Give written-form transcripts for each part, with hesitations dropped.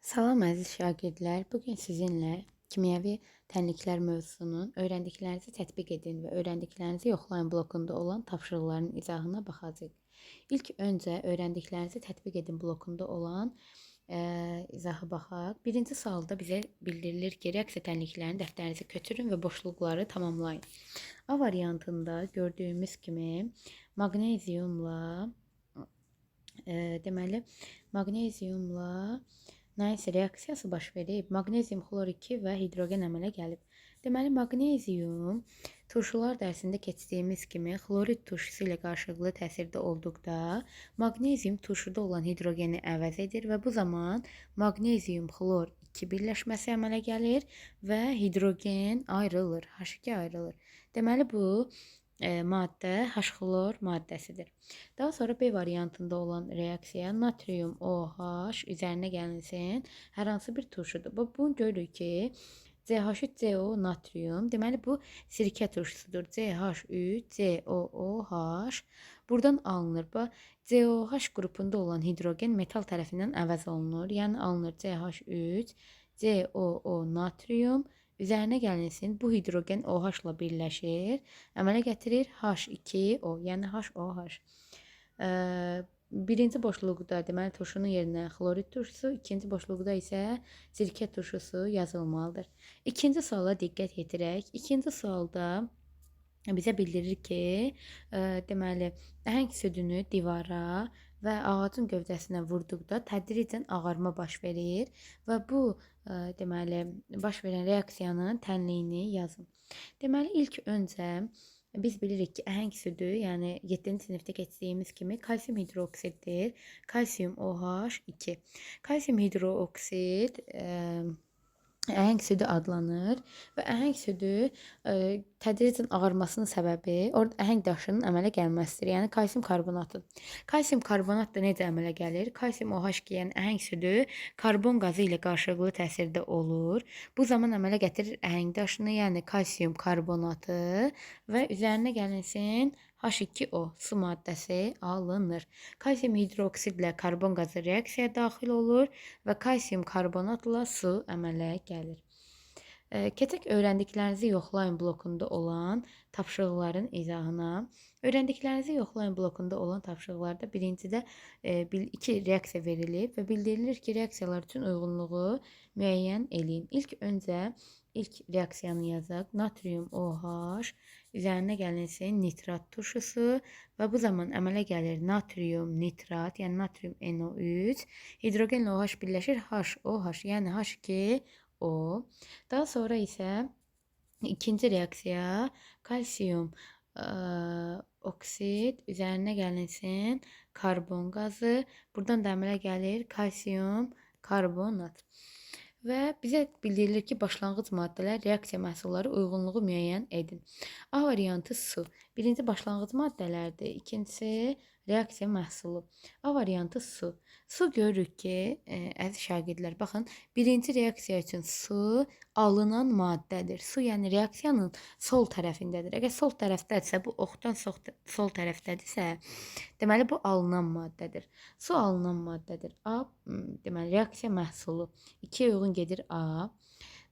Salam əziz şagirdlər. Bugün sizinlə kimyəvi tənliklər mövzusunun öyrəndiklərinizi tətbiq edin və öyrəndiklərinizi yoxlayın blokunda olan tapşırıqların izahına baxacağıq. İlk öncə öyrəndiklərinizi tətbiq edin blokunda olan izahı baxaq. Birinci sualda bizə bildirilir ki, reaksiya tənliklərini dəftərinizi götürün və boşluqları tamamlayın. A variantında gördüyümüz kimi maqneziumla deməli maqneziumla nəyisə reaksiyası baş verib. Maqnezium xlor 2 və hidrogen əmələ gəlib. Deməli, maqnezium turşular dərsində keçdiyimiz kimi xlorid turşusu ilə qarşılıqlı təsirdə olduqda maqnezium turşuda olan hidrogeni əvəz edir və bu zaman maqnezium xlor 2 birləşməsi əmələ gəlir və hidrogen ayrılır, H2 ayrılır. Deməli, bu maddə H-xlor maddəsidir. Daha sonra B variantında olan reaksiya natrium OH üzərinə gəlinsin hər hansı bir turşudur. Bunu görürük ki, CH3CO natrium, deməli bu sirkə turşusudur. CH3COOH buradan alınır. COH qrupunda olan hidrogen metal tərəfindən əvəz olunur. Yəni alınır CH3COO natrium. Üzərinə gəlinsin, bu hidrogen OH ilə birləşir, əmələ gətirir H2O, yəni HOH. Birinci boşluqda deməli turşunun yerinə xlorid turşusu, ikinci boşluqda isə sirkə turşusu yazılmalıdır. İkinci suala diqqət yetirək. İkinci sualda bizə bildirir ki, deməli əhəng südünü divara və ağacın gövdəsinə vurduqda tədricən ağarma baş verir və bu deməli baş verən reaksiyanın tənliyini yazın. Deməli ilk öncə biz bilirik ki, əhəng südü, yəni 7-ci sinifdə keçdiyimiz kimi kalsium hidroksiddir. Kalsium OH2. Kalsium hidroksid əhəng südü adlanır və əhəng südü tədricən ağarmasının səbəbi orada əhəng daşının əmələ gəlməsidir. Yəni kalsium karbonatı. Kalsium karbonat da necə əmələ gəlir? Kalsium OH2, yəni əhəng südü karbon qazı ilə qarşılıqlı təsirdə olur. Bu zaman əmələ gətirir əhəng daşını, yəni kalsium karbonatı və üzərinə gəlinsin H2O su maddəsi alınır. Kalsium hidroksidlə karbon qazı reaksiyaya daxil olur və kalsium karbonatla su əmələ gəlir. Keçək öyrəndiklərinizi yoxlayın blokunda olan tapşırıqların izahına. Öyrəndiklərinizi yoxlayın blokunda olan tapşırıqlarda birincidə iki reaksiya verilib və bildirilir ki, reaksiyalar üçün uyğunluğu müəyyən eləyin. İlk öncə ilk reaksiyanı yazaq. Natrium OH üzərinə gəlinsin nitrat turşusu və bu zaman əmələ gəlir natrium nitrat, yəni natrium NO3, hidrogenlə OH birləşir HOH, yəni H2O. Daha sonra isə ikinci reaksiya kalsium oksid üzərinə gəlinsin karbon qazı. Buradan da əmələ gəlir kalsium karbonat. Və bizə bildirilir ki, başlanğıc maddələr reaksiya məhsulları uyğunluğu müəyyən edin. A variantı su. Birinci başlanğıc maddələrdir. İkincisi reaksiya məhsulu. A variantı su. Su görürük ki, əziz şagirdlər, baxın, birinci reaksiya üçün su alınan maddədir. Su, yəni reaksiyanın sol tərəfindədir. Əgər sol tərəfdədirsə, bu oxdan sol tərəfdədirsə, deməli bu alınan maddədir. Su alınan maddədir. A, deməli reaksiya məhsulu. 2-yə uyğun gedir A.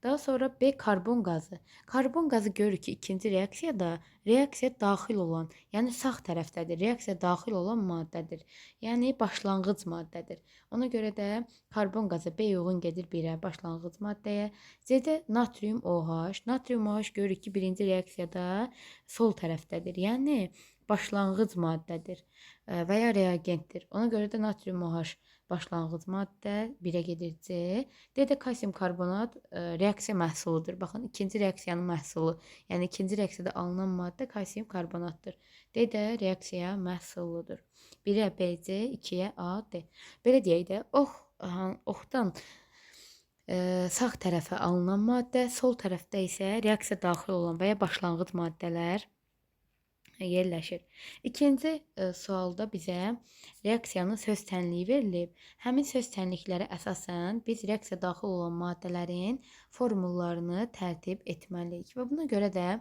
Daha sonra B karbon qazı. Karbon qazı görürük ki, ikinci reaksiyada reaksiya daxil olan, yəni sağ tərəfdədir. Reaksiya daxil olan maddədir. Yəni başlanğıc maddədir. Ona görə də karbon qazı B uyğun gedir 1-ə, başlanğıc maddəyə. C-də natrium OH. Natrium OH görürük ki, birinci reaksiyada sol tərəfdədir. Yəni başlanğıc maddədir və ya reagentdir. Ona görə də natrium OH başlanğıc maddə 1-ə gedir C. D-də kalsium karbonat reaksiya məhsuludur. Baxın, ikinci reaksiyanın məhsulu, yəni ikinci reaksiyada alınan maddə kalsium karbonatdır. D-də reaksiya məhsuludur. 1-ə BC, 2-yə AD. Belə deyək də, oxdan sağ tərəfə alınan maddə, sol tərəfdə isə reaksiya daxil olan və ya başlanğıc maddələr yerləşir. İkinci sualda bizə reaksiyanın söz tənliyi verilib. Həmin söz tənliklərə əsasən biz reaksiya daxil olan maddələrin formullarını tərtib etməliyik. Və buna görə də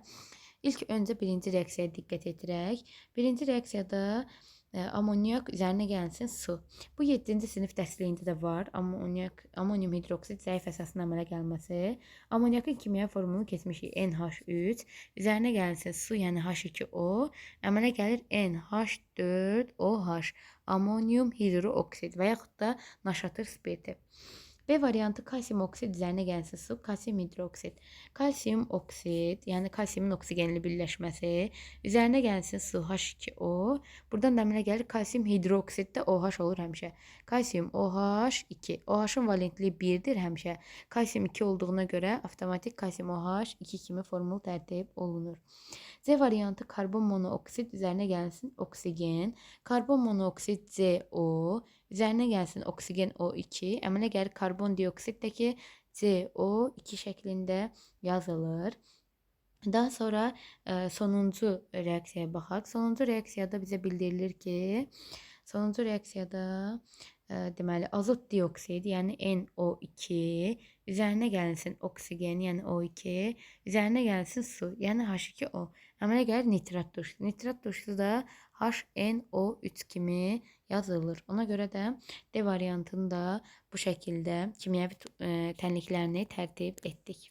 ilk öncə birinci reaksiyaya diqqət edirək. Birinci reaksiyada Amonyak üzərinə gəlsin su. Bu 7-ci sinif dərslikində də var. Amonium hidroksid zəif əsasının əmələ gəlməsi. Amonyakın kimyəvi formulunu keçmişik. NH3 üzərinə gəlsin su, yəni H2O, əmələ gəlir NH4OH. Amonium hidrooksid və yaxud da naşatır spirti. B variantı kalsium oksid üzərinə gəlsin su, kalsium hidroksid. Kalsium oksid, yəni kalsiumun oksigenli birləşməsi üzərinə gəlsin su H2O. Buradan da əmələ gəlir kalsium hidroksid də OH olur həmişə. Kalsium OH2. OH-ın valentliyi 1-dir həmişə. Kalsium 2 olduğuna görə avtomatik kalsium OH 2 kimi formul tərtib olunur. C variantı karbon monooksid üzərinə gəlsin oksigen. Karbon monooksid CO üzərinə gəlsin oksigen O2. Əmələ gəlir karbon dioksid də ki CO2 şəklində yazılır. Daha sonra sonuncu reaksiyaya baxaq. Sonuncu reaksiyada bizə bildirilir ki, sonuncu reaksiyada deməli azot dioksid, yəni NO2 üzərinə gəlsin oksigen, yəni O2, üzərinə gəlsin su, yəni H2O. Əmələ gəlir nitrat turşusu. Nitrat turşusu da HNO3 kimi yazılır. Ona görə də D variantını da bu şəkildə kimyəvi tənliklərini tərtib etdik.